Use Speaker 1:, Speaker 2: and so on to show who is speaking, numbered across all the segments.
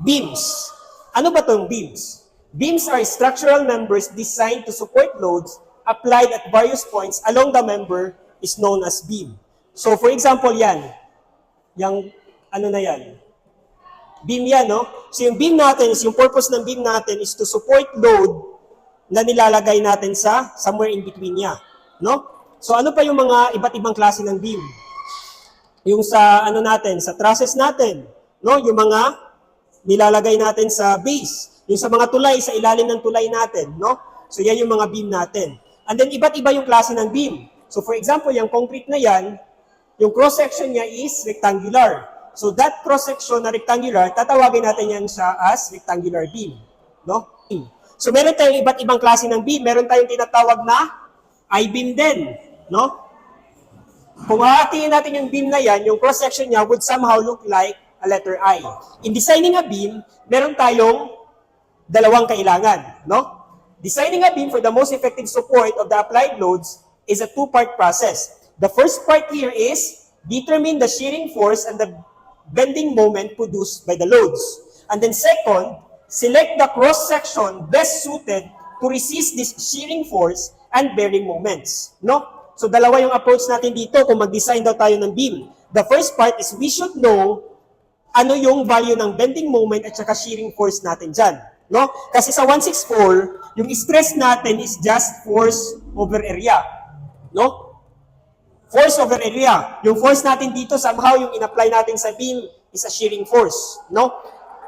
Speaker 1: Beams. Ano ba itong beams? Beams are structural members designed to support loads applied at various points along the member is known as beam. So for example yan, yung ano na yan, beam yan, no? So yung beam natin, yung purpose ng beam natin is to support load na nilalagay natin sa somewhere in between niya, no? So ano pa yung mga iba't ibang klase ng beam? Yung sa ano natin, sa trusses natin, no? Yung mga nilalagay natin sa base, yung sa mga tulay, sa ilalim ng tulay natin, no? So yan yung mga beam natin. And then iba't iba yung klase ng beam. So for example, yung concrete na yan, yung cross-section niya is rectangular. So that cross-section na rectangular, tatawagin natin yan siya as rectangular beam, no? So meron tayong iba't ibang klase ng beam. Meron tayong tinatawag na I-beam din, no? Kung hahatiin natin yung beam na yan, yung cross-section niya would somehow look like a letter I. In designing a beam, meron tayong dalawang kailangan, no? Designing a beam for the most effective support of the applied loads is a two-part process. The first part here is determine the shearing force and the bending moment produced by the loads. And then second, select the cross-section best suited to resist this shearing force and bearing moments, no? So dalawa yung approach natin dito kung mag-design daw tayo ng beam. The first part is we should know ano yung value ng bending moment at saka shearing force natin dyan, no? Kasi sa 164, yung stress natin is just force over area, no? Force over area. Yung force natin dito, somehow yung in-apply natin sa beam is a shearing force, no?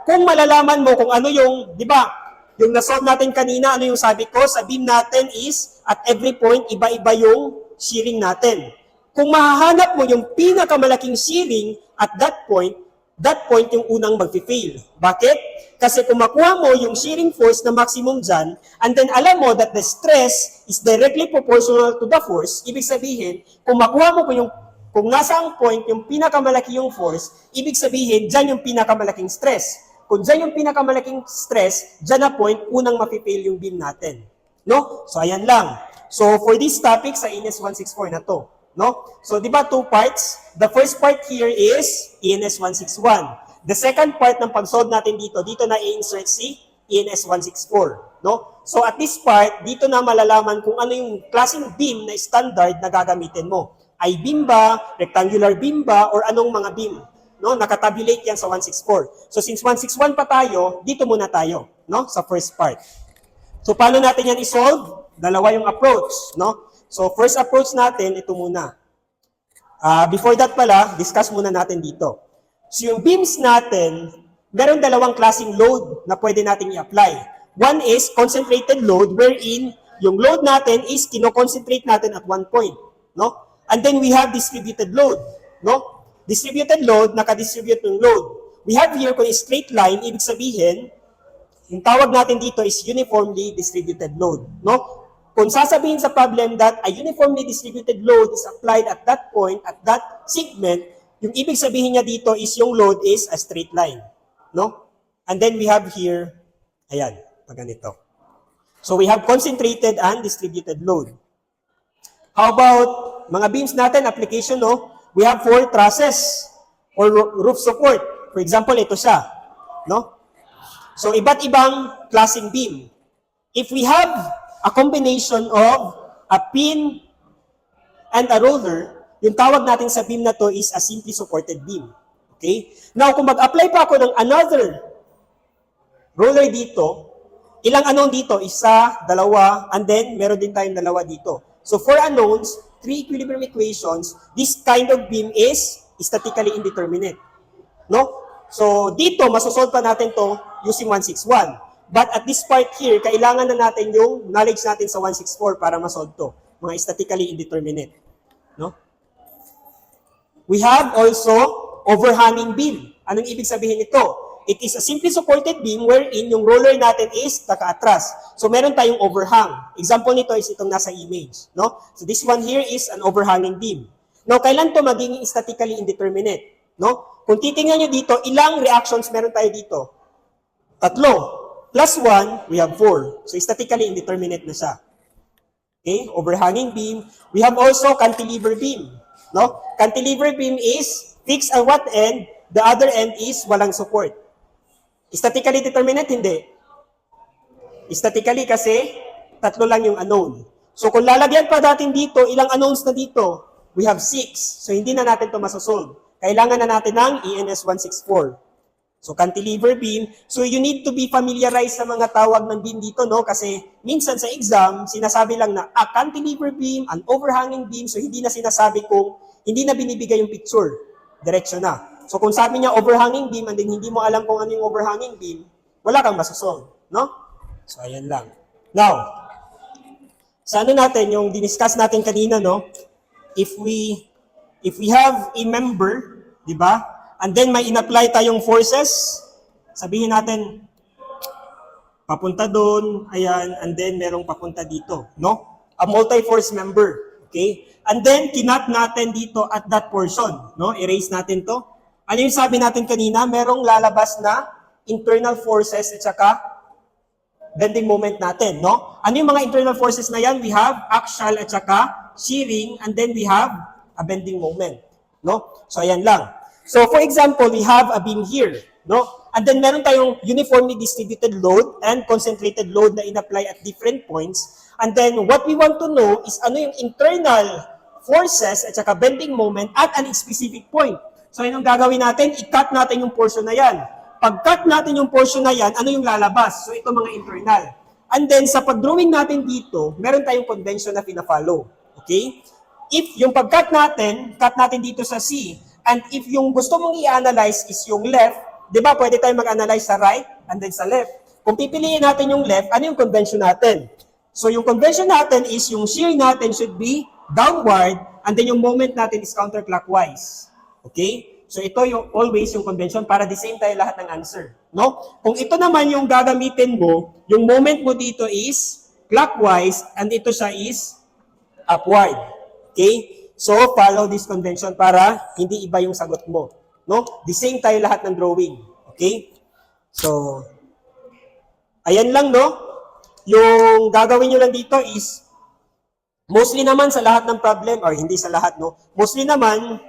Speaker 1: Kung malalaman mo kung ano yung, di ba, yung nasolve natin kanina, ano yung sabi ko, sa beam natin is, at every point, iba-iba yung shearing natin. Kung mahahanap mo yung pinakamalaking shearing at that point yung unang mag-fail. Bakit? Kasi kung makuha mo yung shearing force na maximum dyan, and then alam mo that the stress is directly proportional to the force, ibig sabihin, kung makuha mo kung nasa ang point yung pinakamalaki yung force, ibig sabihin, dyan yung pinakamalaking stress. Kung dyan yung pinakamalaking stress, dyan na point, unang ma-fail yung beam natin. No? So, ayan lang. So, for this topic, sa ENS 164 na to. No? So, di ba, two parts? The first part here is ENS 161. The second part ng pag-solve natin dito na i-insert si ENS 164. No? So, at this part, dito na malalaman kung ano yung klaseng beam na standard na gagamitin mo. I-beam ba, rectangular beam ba, or anong mga beam? No? Nakatabulate yan sa 164. So, since 161 pa tayo, dito muna tayo, no? Sa first part. So, paano natin yan i-solve? Dalawa yung approach, no? So, first approach natin, ito muna. Before that pala, discuss muna natin dito. So, yung beams natin, meron dalawang klaseng load na pwede natin i-apply. One is concentrated load, wherein yung load natin is kino-concentrate natin at one point, no? And then we have distributed load, no? Distributed load, naka-distribute ng load. We have here, kung straight line, ibig sabihin, yung tawag natin dito is uniformly distributed load, no? Kung sasabihin sa problem that a uniformly distributed load is applied at that point, at that segment, yung ibig sabihin niya dito is yung load is a straight line, no? And then we have here, ayan, pag ganito. So we have concentrated and distributed load. How about mga beams natin, application, no? We have 4 trusses or roof support. For example, ito siya, no? So iba't ibang klaseng beam. If we have a combination of a pin and a roller, yung tawag natin sa beam na to is a simply supported beam. Okay? Now, kung mag-apply pa ako ng another roller dito, ilang unknown dito? Isa, dalawa, and then meron din tayong dalawa dito. So, 4 unknowns, 3 equilibrium equations, this kind of beam is statically indeterminate. No? So, dito, masosolve pa natin to using 161. But at this part here, kailangan na natin yung knowledge natin sa 164 para masolve to. Mga statically indeterminate. No? We have also overhanging beam. Anong ibig sabihin nito? It is a simply supported beam wherein yung roller natin is naka-atras. So meron tayong overhang. Example nito is itong nasa image. No? So this one here is an overhanging beam. Now, kailan to magiging statically indeterminate? No? Kung titingnan nyo dito, ilang reactions meron tayo dito? 3. Plus 1, we have 4. So, statically indeterminate na siya. Okay? Overhanging beam. We have also cantilever beam. No? Cantilever beam is fixed at what end, the other end is walang support. Statically determinate, hindi. Statically kasi, tatlo lang yung unknown. So kung lalagyan pa natin dito, ilang unknowns na dito? We have 6. So hindi na natin ito masosolve. Kailangan na natin ng ENS 164. So cantilever beam. So you need to be familiarized sa mga tawag ng beam dito, no? Kasi minsan sa exam, sinasabi lang na a cantilever beam, an overhanging beam. So hindi na sinasabi kung hindi na binibigay yung picture. Diretso na. So kung sabi niya overhanging beam and then hindi mo alam kung ano yung overhanging beam, wala kang masosolve, no? So ayan lang. Now, sa ano natin, yung diniscuss natin kanina, no? If we have a member, di ba? And then may in-apply tayong forces, sabihin natin, papunta doon, ayan, and then merong papunta dito, no? A multi-force member, okay? And then, kinat natin dito at that portion, no? Erase natin to. Ano yung sabi natin kanina? Merong lalabas na internal forces at saka bending moment natin, no? Ano yung mga internal forces na yan? We have axial at saka shearing, and then we have a bending moment, no? So, ayan lang. So, for example, we have a beam here, no? And then, meron tayong uniformly distributed load and concentrated load na in-apply at different points. And then, what we want to know is ano yung internal forces at saka bending moment at an specific point. So, yun ang gagawin natin, i-cut natin yung portion na yan. Pag-cut natin yung portion na yan, ano yung lalabas? So, ito mga internal. And then, sa pag-drawing natin dito, meron tayong convention na pina-follow. Okay? If yung pag-cut natin dito sa C, and if yung gusto mong i-analyze is yung left, di ba, pwede tayong mag-analyze sa right and then sa left. Kung pipiliin natin yung left, ano yung convention natin? So, yung convention natin is yung shear natin should be downward and then yung moment natin is counterclockwise. Okay? So, ito yung always yung convention para the same tayo lahat ng answer. No? Kung ito naman yung gagamitin mo, yung moment mo dito is clockwise and ito siya is upward. Okay? So, follow this convention para hindi iba yung sagot mo. No? The same tayo lahat ng drawing. Okay? So, ayan lang, no? Yung gagawin nyo lang dito is, mostly naman sa lahat ng problem, or hindi sa lahat, no? Mostly naman,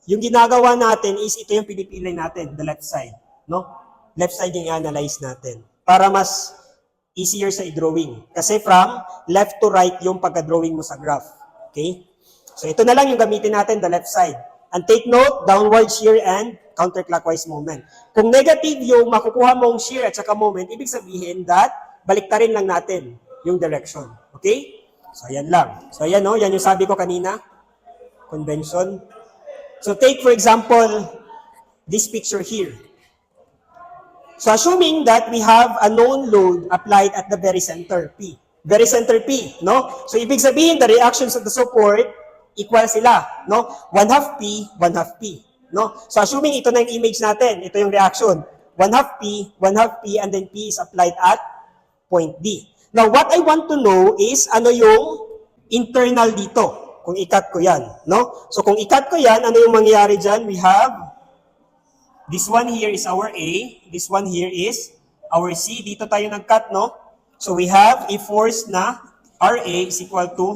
Speaker 1: yung ginagawa natin is ito yung pinipili natin, the left side. No? Left side yung i-analyze natin. Para mas easier sa i-drawing. Kasi from left to right yung pagka-drawing mo sa graph. Okay? So ito na lang yung gamitin natin, the left side. And take note, downward shear and counterclockwise moment. Kung negative yung makukuha mong shear at saka moment, ibig sabihin that baliktarin lang natin yung direction. Okay? So ayan lang. So ayan, no? Yan yung sabi ko kanina. Convention. So take for example, this picture here. So assuming that we have a known load applied at the very center, P. Very center P, no? So ibig sabihin, the reactions of the support equal sila, no? 1/2 P, 1/2 P, no? So assuming ito na yung image natin, ito yung reaction. 1/2 P, 1/2 P, and then P is applied at point D. Now, what I want to know is ano yung internal dito, kung i-cut ko yan, no? So kung i-cut ko yan, ano yung mangyayari dyan? We have, this one here is our A, this one here is our C. Dito tayo nag-cut, no? So we have a force na RA is equal to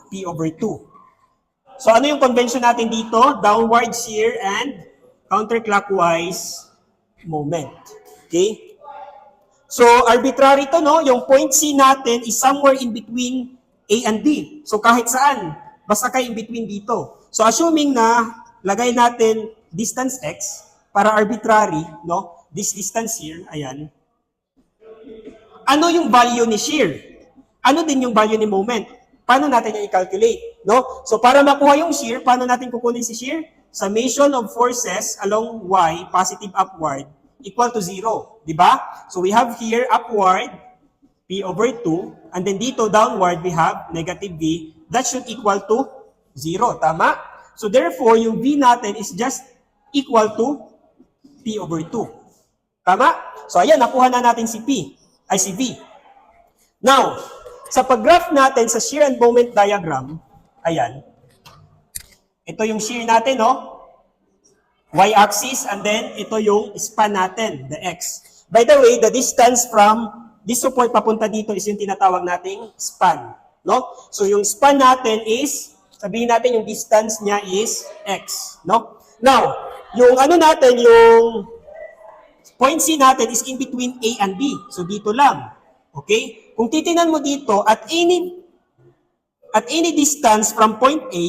Speaker 1: P/2. So ano yung convention natin dito? Downward shear and counterclockwise moment. Okay? So arbitrary to, no? Yung point C natin is somewhere in between A and D. So kahit saan, basta kayo in between dito. So assuming na lagay natin distance X para arbitrary, no? This distance here, ayan. Ano yung value ni shear? Ano din yung value ni moment? Paano natin yung i-calculate? No? So para makuha yung shear, paano natin kukunin si shear? Summation of forces along Y, positive upward, equal to 0. Diba? So we have here upward, P/2, and then dito downward, we have negative V. That should equal to 0. Tama? So therefore, yung V natin is just equal to P/2. Tama? So ayan, nakuha na natin si P, ay si V. Now, sa pag-graph natin sa shear and moment diagram, ayan, ito yung shear natin, no? Y-axis, and then ito yung span natin, the X. By the way, the distance from this support papunta dito is yung tinatawag nating span, no? So yung span natin is, sabihin natin yung distance niya is X, no? Now, yung ano natin, yung point C natin is in between A and B. So dito lang. Okay? Kung titingnan mo dito, at any distance from point A,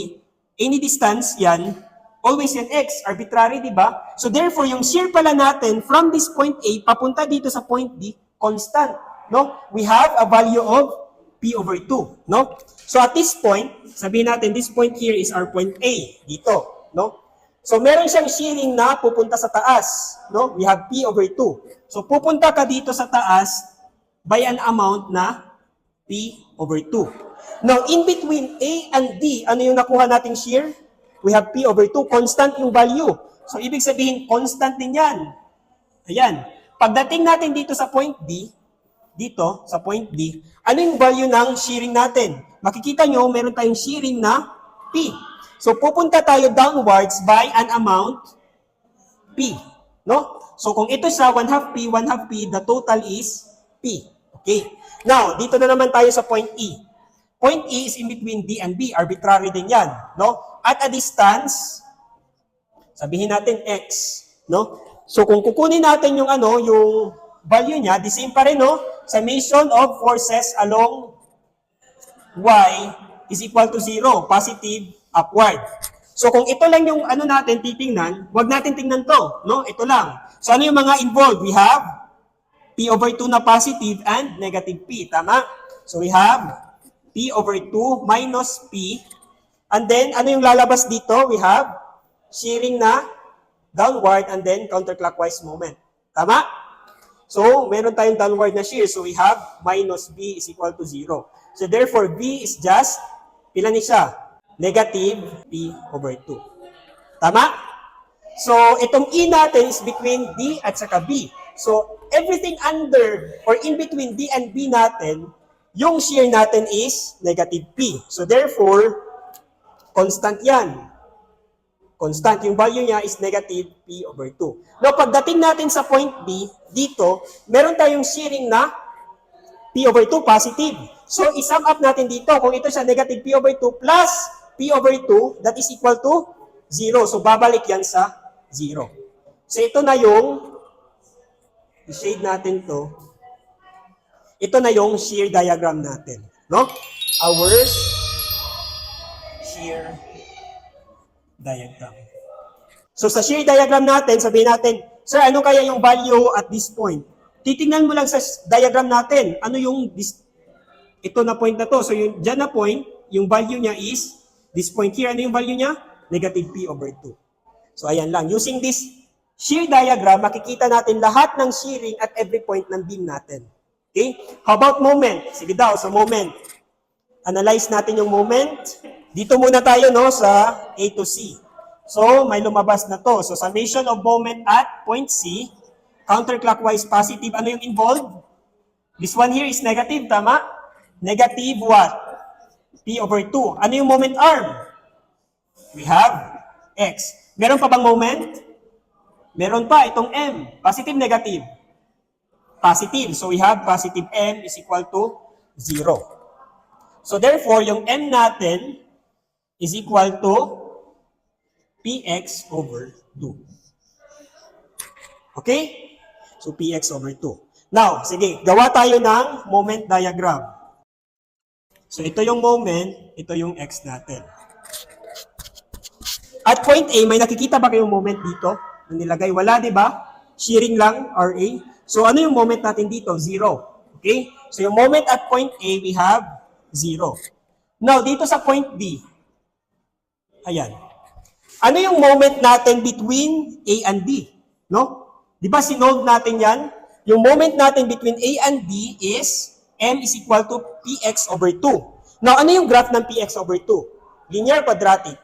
Speaker 1: any distance yan, always yan x, arbitrary, di ba? So therefore, yung shear pala natin from this point A papunta dito sa point D, constant. No? We have a value of P over 2. No? So at this point, sabihin natin, this point here is our point A, dito. No? So meron siyang shearing na pupunta sa taas. No? We have P over 2. So pupunta ka dito sa taas by an amount na P over 2. Now, in between A and D, ano yung nakuha nating shear? We have P over 2. Constant yung value. So ibig sabihin, constant din yan. Ayan. Pagdating natin dito sa point D, dito, sa point D, ano yung value ng shearing natin? Makikita nyo, meron tayong shearing na P. So, pupunta tayo downwards by an amount P. No? So, kung ito siya, 1/2 P, the total is P. Okay. Now, dito na naman tayo sa point E. Point E is in between D and B. Arbitrary din yan. No? At a distance, sabihin natin X. No? So, kung kukunin natin yung yung value niya, the same pa rin, no? Summation of forces along Y is equal to 0. Positive upward. So kung ito lang yung natin titingnan, wag natin tingnan to, no? Ito lang. So ano yung mga involved? We have P over 2 na positive and negative P, tama? So we have P over 2 minus P. And then ano yung lalabas dito? We have shearing na downward and then counterclockwise moment. Tama? So meron tayong downward na shear. So we have minus B is equal to 0. So therefore B is just ilan siya? Negative P over 2. Tama? So, itong E natin is between D at saka B. So, everything under or in between D and B natin, yung shear natin is negative P. So, therefore, constant yan. Constant. Yung value niya is negative P over 2. Now, pagdating natin sa point B, dito, meron tayong shearing na P over 2 positive. So, isum up natin dito. Kung ito siya, negative P over 2 plus P over 2, that is equal to 0. So, babalik yan sa 0. So, ito na yung, i-shade natin to. Ito na yung shear diagram natin. No? Our shear diagram. So, sa shear diagram natin, sabihin natin, sir, ano kaya yung value at this point? Titingnan mo lang sa diagram natin, ano yung ito na point na to. So, yung dyan na point, yung value niya is this point here. Ano yung value niya? Negative P over 2. So, ayan lang. Using this shear diagram, makikita natin lahat ng shearing at every point ng beam natin. Okay? How about moment? Sige daw, sa moment. Analyze natin yung moment. Dito muna tayo, no, sa A to C. So, may lumabas na to. So, summation of moment at point C, counterclockwise positive. Ano yung involved? This one here is negative, tama? Negative what? P over 2. Ano yung moment arm? We have X. Meron pa bang moment? Meron pa, itong M. Positive, negative? Positive. So we have positive M is equal to 0. So therefore, yung M natin is equal to Px over 2. Okay? So Px over 2. Now, sige, gawa tayo ng moment diagram. So, ito yung moment, ito yung X natin. At point A, may nakikita ba kayong moment dito? Na nilagay? Wala, di ba? Shearing lang, RA. So, ano yung moment natin dito? 0. Okay? So, yung moment at point A, we have 0. Now, dito sa point B, ayan. Ano yung moment natin between A and B? No? Di ba sinolve natin yan? Yung moment natin between A and B is M is equal to Px over 2. Now, ano yung graph ng Px over 2? Linear, quadratic?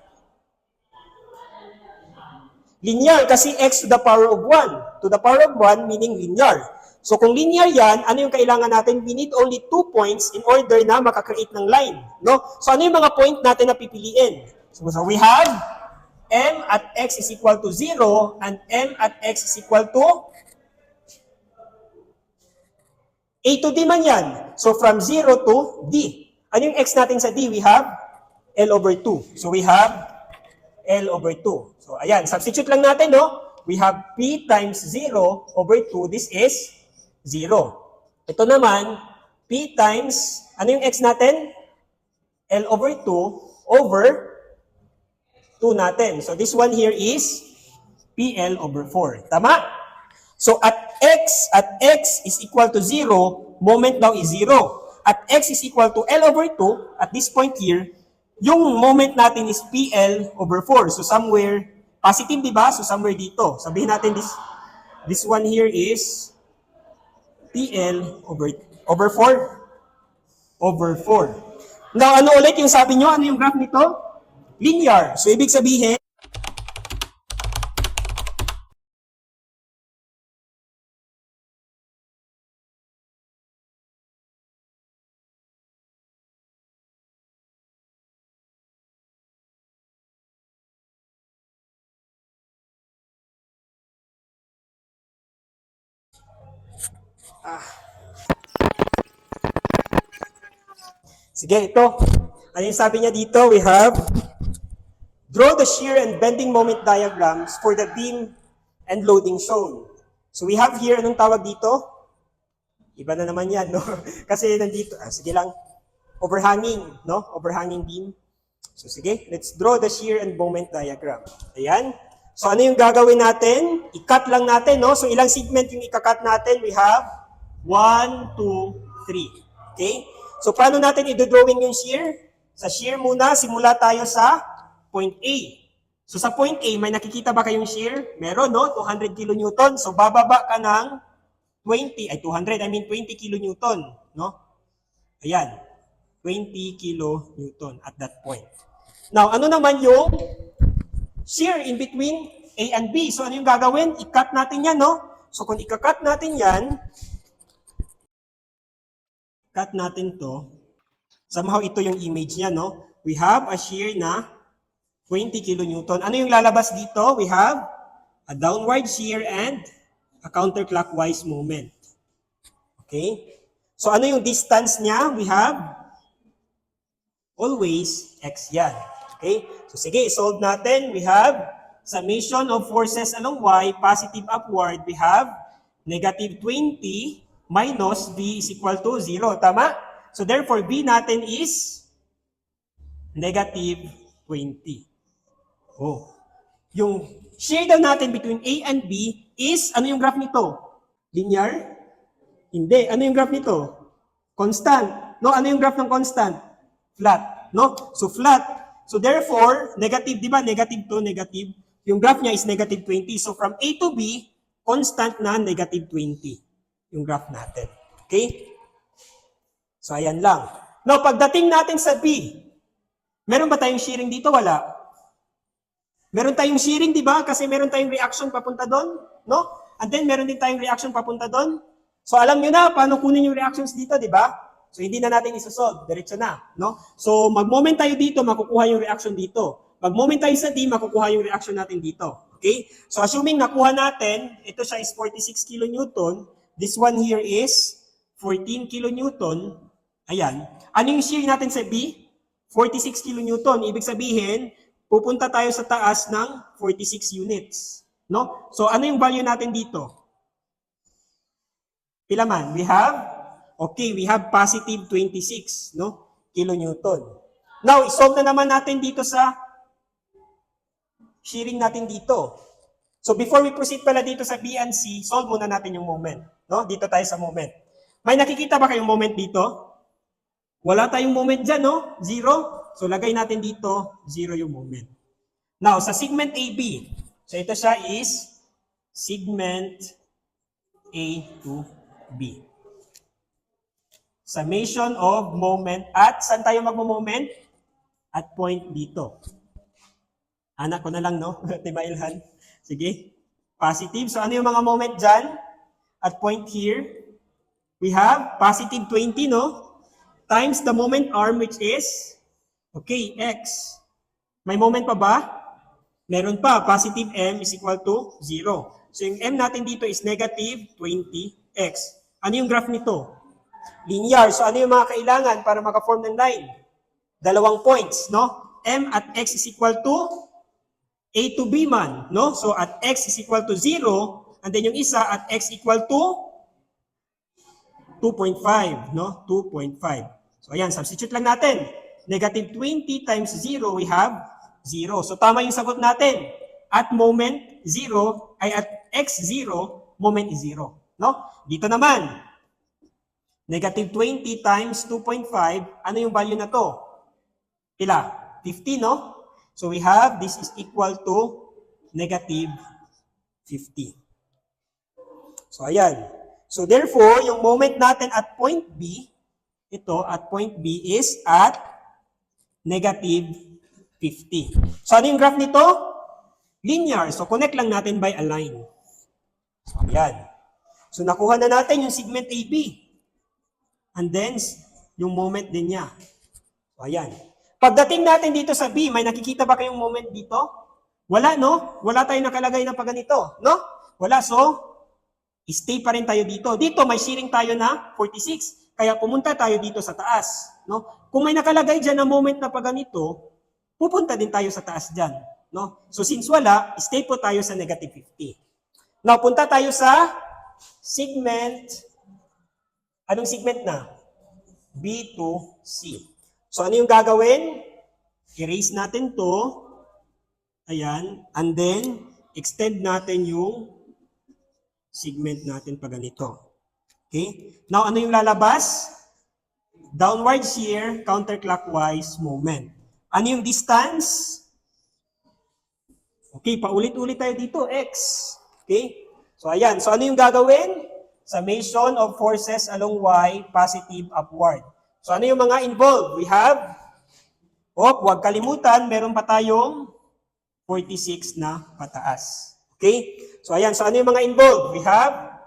Speaker 1: Linear kasi x to the power of 1. To the power of 1 meaning linear. So, kung linear yan, ano yung kailangan natin? We need only 2 points in order na makakreate ng line. No? So, ano yung mga point natin na pipiliin? So, we have M at x is equal to 0 and M at x is equal to A to D man yan. So, from 0 to D. Ano yung x natin sa D? We have L over 2. So, we have L over 2. So, ayan. Substitute lang natin, no? we have P times 0 over 2. This is 0. Ito naman, P times, ano yung X natin? L over 2 over 2 natin. So this one here is PL over 4. Tama? So at X is equal to 0, moment daw is 0. At X is equal to L over 2, at this point here, yung moment natin is PL over 4. So somewhere, positive, di ba? So somewhere dito. Sabihin natin this one here is PL over 4. Over 4. Now, ano ulit yung sabi nyo? Ano yung graph nito? Linear. So ibig sabihin, sige, ito. Ano yung sabi niya dito? We have, draw the shear and bending moment diagrams for the beam and loading shown. So we have here, anong tawag dito? Iba na naman yan, no? Kasi nandito, sige lang, overhanging, no? Overhanging beam. So sige, let's draw the shear and moment diagram. Ayan. So ano yung gagawin natin? I-cut lang natin, no? So ilang segment yung i-cut natin? We have 1, 2, 3. Okay? So paano natin i-drawing yung shear? Sa shear muna, simula tayo sa point A. So sa point A, may nakikita ba kayong shear? Meron, no? 200 kN. So bababa ka ng 20 kN, no? Ayan. 20 kN at that point. Now, ano naman yung shear in between A and B? So ano yung gagawin? I-cut natin yan, no? So kung i-cut natin yan, cut natin to, somehow ito yung image niya, no? We have a shear na 20 kN. Ano yung lalabas dito? We have a downward shear and a counterclockwise movement. Okay? So ano yung distance niya? We have always x yan. Okay? So sige, solve natin. We have summation of forces along y, positive upward. We have negative 20 minus b is equal to 0. Tama? So therefore, b natin is negative 20. Oh. Yung shear daw natin between A and B is, ano yung graph nito? Linear? Hindi. Ano yung graph nito? Constant. No? Ano yung graph ng constant? Flat. No? So flat. So therefore, negative, di ba? Negative to negative. Yung graph niya is negative 20. So from A to B, constant na negative 20. Yung graph natin. Okay? So ayan lang. Now, pagdating natin sa B, meron ba tayong shearing dito? Wala. Meron tayong shearing, di ba? Kasi meron tayong reaction papunta doon, no? And then meron din tayong reaction papunta doon. So alam nyo na paano kunin yung reactions dito, di ba? So hindi na natin isosolve, diretso na, no? So mag-moment tayo dito, makukuha yung reaction dito. Mag-moment tayo sa D, makukuha yung reaction natin dito. Okay? So assuming nakuha natin, ito siya is 46 kN, this one here is 14 kN. Ayan. Ano yung shear natin sa B? 46 kN. Ibig sabihin, pupunta tayo sa taas ng 46 units. No? So ano yung value natin dito? Pila man? We have positive 26, no? Kilonewton. Now, isolve na naman natin dito sa shearing natin dito. So before we proceed pala dito sa B and C, solve muna natin yung moment. No? Dito tayo sa moment. May nakikita ba kayong moment dito? Wala tayong moment dyan, no? 0. So lagay natin dito, 0 yung moment. Now, sa segment AB, so ito siya is segment A to B. Summation of moment at saan tayo magmo-moment? At point dito. Anak ko na lang, no? Diba, Ilhan? Sige. Positive. So ano yung mga moment dyan? At point here, we have positive 20, no? Times the moment arm, which is, okay, x. May moment pa ba? Meron pa. Positive m is equal to 0. So yung m natin dito is negative 20x. Ano yung graph nito? Linear. So ano yung mga kailangan para maka-form ng line? Dalawang points, no? M at x is equal to A to B man, no? So at x is equal to 0, and then yung isa at x equal to 2.5, no? 2.5. So ayan, substitute lang natin. Negative 20 times 0, we have 0. So tama yung sagot natin. At moment 0, ay at x 0, moment is 0. No? Dito naman, negative 20 times 2.5, ano yung value na to? Pila? 50, no? So we have, this is equal to negative 50. So ayan. So therefore, yung moment natin at point B, ito at point B is at negative 50. So ano yung graph nito? Linear. So connect lang natin by a line. So ayan. So nakuha na natin yung segment AB. And then, yung moment din niya. So ayan. Pagdating natin dito sa B, may nakikita ba kayong moment dito? Wala, no? Wala tayong nakalagay na pa ganito, no? Wala. So, stay pa rin tayo dito. Dito, may shearing tayo na 46. Kaya pumunta tayo dito sa taas, no? Kung may nakalagay dyan na moment na pa ganito, pupunta din tayo sa taas dyan, no? So, since wala, stay po tayo sa negative 50. Now, punta tayo sa segment. Anong segment na? B to C. So, ano yung gagawin? Erase natin to. Ayan. And then, extend natin yung segment natin pa ganito. Okay? Now, ano yung lalabas? Downward shear, counterclockwise moment. Ano yung distance? Okay, paulit-ulit tayo dito, x. Okay? So, ayan. So, ano yung gagawin? Summation of forces along y, positive upward. So, ano yung mga involved? We have, huwag kalimutan, meron pa tayong 46 na pataas. Okay? So, ayan. So, ano yung mga involved? We have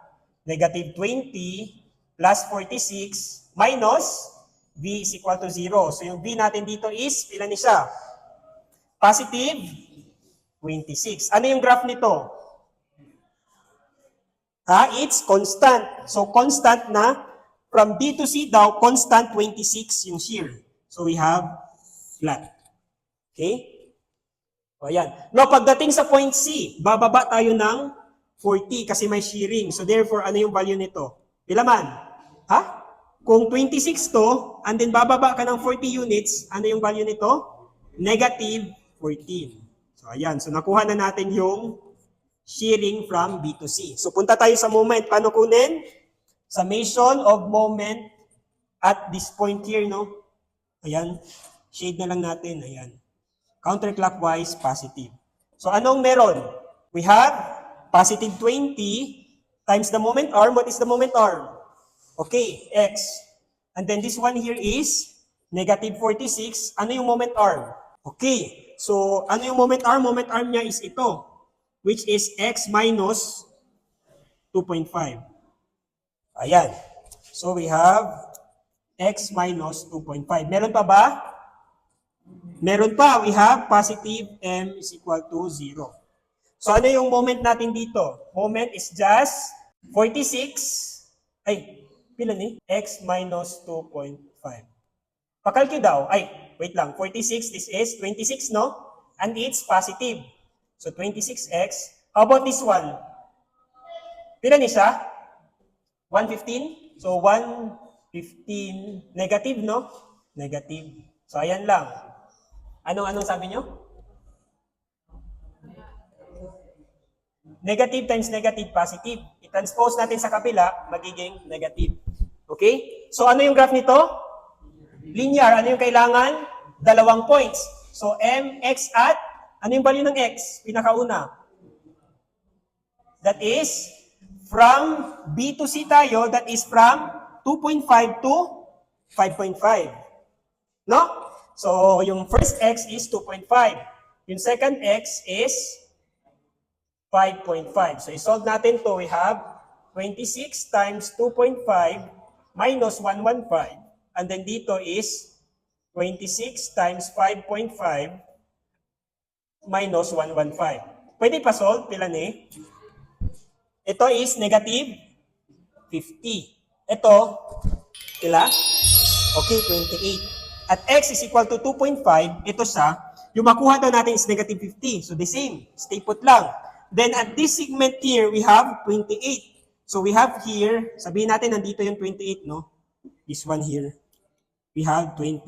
Speaker 1: negative 20 plus 46 minus v is equal to 0. So, yung v natin dito is, ilan siya? Positive 26. Ano yung graph nito? It's constant. So, constant na. From B to C daw, constant 26 yung shear. So, we have flat. Okay? O, ayan. Now, pagdating sa point C, bababa tayo ng 40 kasi may shearing. So, therefore, ano yung value nito? Pila man? Kung 26 to, and then bababa ka ng 40 units, ano yung value nito? Negative 14. So, ayan. So, nakuha na natin yung shearing from B to C. So, punta tayo sa moment. Paano kunin? Summation of moment at this point here, no? Ayan. Shade na lang natin. Ayan. Counterclockwise, positive. So, anong meron? We have positive 20 times the moment arm. What is the moment arm? Okay, x. And then this one here is negative 46. Ano yung moment arm? Okay. So, ano yung moment arm? Moment arm niya is ito, which is x minus 2.5. Ayan. So, we have x minus 2.5. Meron pa ba? Meron pa. We have positive m is equal to 0. So, ano yung moment natin dito? Moment is just 46. Ay, pila ni? X minus 2.5. Pakalki daw. Ay, wait lang. 46, this is 26, no? And it's positive. So, 26x. How about this one? Pila ni siya? 115? So, 115 negative, no? Negative. So, ayan lang. Anong sabi nyo? Negative times negative, positive. I-transpose natin sa kabila, magiging negative. Okay? So, ano yung graph nito? Linear. Ano yung kailangan? 2 points. So, mx at, ano yung value ng x? Pinakauna. That is, from B to C tayo, that is from 2.5 to 5.5. No? So, yung first x is 2.5. Yung second x is 5.5. So, isolve natin to. We have 26 times 2.5 minus 115. And then dito is 26 times 5.5 minus 115. Pwede pa solve? Pila ni? Ito is negative 50. Ito, pila? Okay, 28. At x is equal to 2.5, ito siya, Yung makuha daw natin is negative 50. So the same, stay put lang. Then at this segment here, we have 28. So we have here, sabihin natin nandito yung 28, no? This one here, we have 28.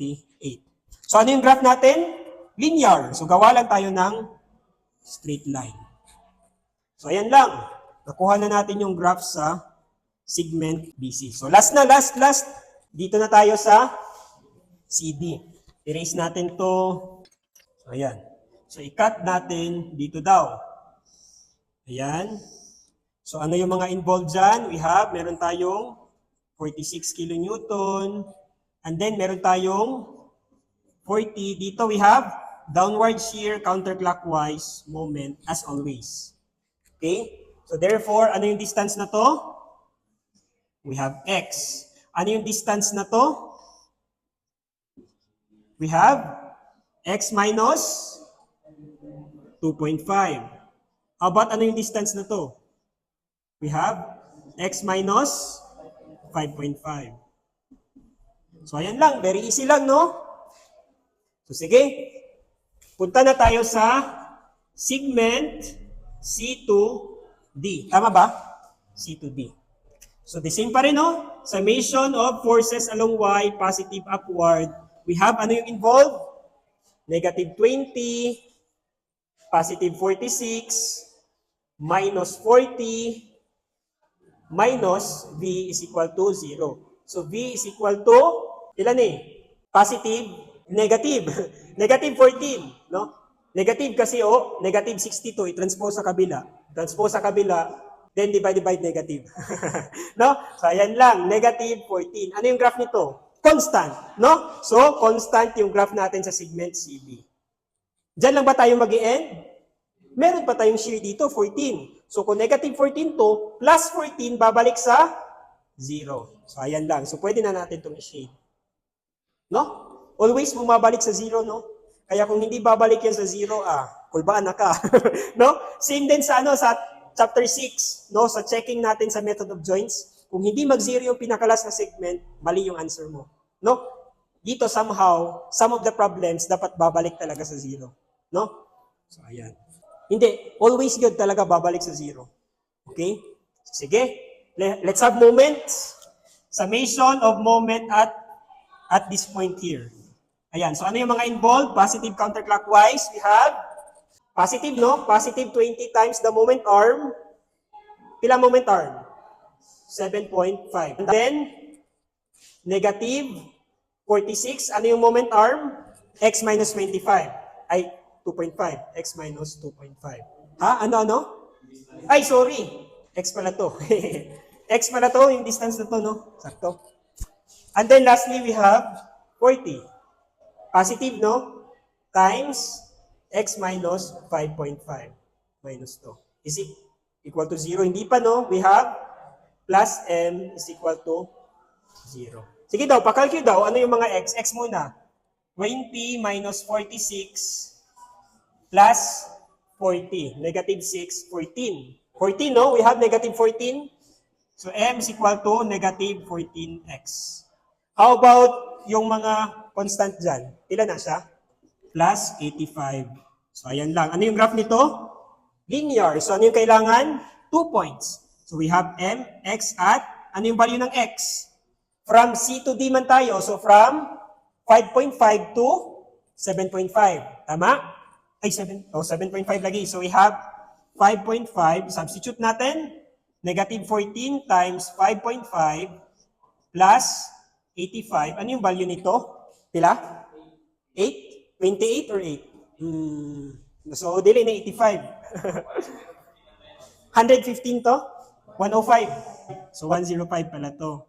Speaker 1: So ano yung graph natin? Linear. So gawa lang tayo ng straight line. So ayan lang. Nakuha na natin yung graph sa segment BC. So last. Dito na tayo sa CD. Erase natin to. So ayan. So i-cut natin dito daw. Ayan. So ano yung mga involved dyan? Meron tayong 46 kilonewton. And then meron tayong 40. Dito we have downward shear counterclockwise moment as always. Okay? So therefore, ano yung distance na to? We have x. Ano yung distance na to? We have x minus 2.5. How about ano yung distance na to? We have x minus 5.5. So ayan lang, very easy lang, no? So sige, punta na tayo sa segment C to D. Tama ba? C to D. So the same pa rin, no? Summation of forces along Y, positive upward. We have ano yung involved? Negative 20, positive 46, minus 40, minus V is equal to 0. So V is equal to, ilan eh? Positive, negative. Negative 14, no? Negative kasi, negative 62, i-transpose sa kabila. Transpose sa kabila, then divide by negative. No? So, ayan lang, negative 14. Ano yung graph nito? Constant, no? So, constant yung graph natin sa segment CB. Diyan lang ba tayo mag-i-end? Meron pa tayong shear dito, 14. So, kung negative 14 to, plus 14, babalik sa 0. So, ayan lang. So, pwede na natin itong i-shade. No? Always bumabalik sa 0, no? Kaya kung hindi babalik yan sa 0, kulbaan na ka. No? Same din sa sa chapter 6, no? Sa checking natin sa method of joints, kung hindi mag-0 yung pinakalas na segment, mali yung answer mo. No? Dito somehow, some of the problems dapat babalik talaga sa 0. No? So ayan. Hindi, always good talaga babalik sa 0. Okay? Sige. Let's have moments. Summation of moment at this point here. Ayan, so ano yung mga involved? Positive counterclockwise, we have positive, no? Positive 20 times the moment arm. Pila moment arm? 7.5. And then, negative 46. Ano yung moment arm? X minus 25. Ay, 2.5. X minus 2.5. Ha? Ano? Ay, sorry. X pala to. X pala to, yung distance na to, no? Sakto. And then lastly, we have 40. Positive, no? Times x minus 5.5 minus 2. Is it equal to 0? Hindi pa, no? We have plus m is equal to 0. Sige daw, pakalculate daw. Ano yung mga x? X muna. 20 minus 46 plus 40. Negative 6, 14. 14, no? We have negative 14. So m is equal to negative 14x. How about yung mga constant dyan? Ilan na siya? Plus 85. So, ayan lang. Ano yung graph nito? Linear. So, ano yung kailangan? 2 points. So, we have m, x at, ano yung value ng x? From C to D man tayo. So, from 5.5 to 7.5. Tama? Ay, 7.5 lagi. So, we have 5.5. Substitute natin. Negative 14 times 5.5 plus 85. Ano yung value nito? Pila? 8? 28 or 8? So, dili na 85. 115 to? 105. So, 105 pala to.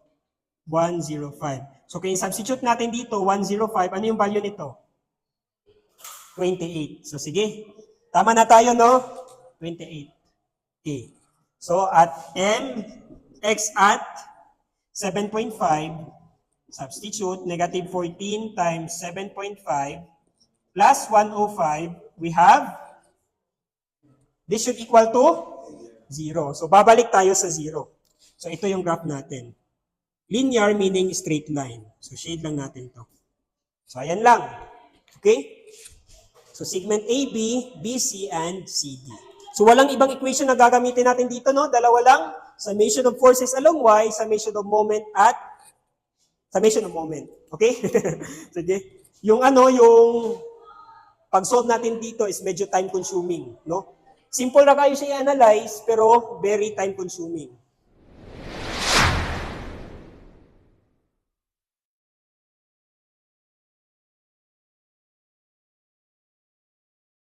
Speaker 1: 105. So, kung substitute natin dito, 105, ano yung value nito? 28. So, sige. Tama na tayo, no? 28. Okay. So, at m, x at 7.5, substitute, negative 14 times 7.5 plus 105, we have, this should equal to 0. So, babalik tayo sa 0. So, ito yung graph natin. Linear meaning straight line. So, shade lang natin to. So, ayan lang. Okay? So segment AB, BC, and CD. So walang ibang equation na gagamitin natin dito, no? Dalawa lang, summation of forces along Y, summation of moment at summation of moment. Okay? Sige. Yung pag-solve natin dito is medyo time consuming, no? Simple na kayo siya i-analyze, pero very time consuming.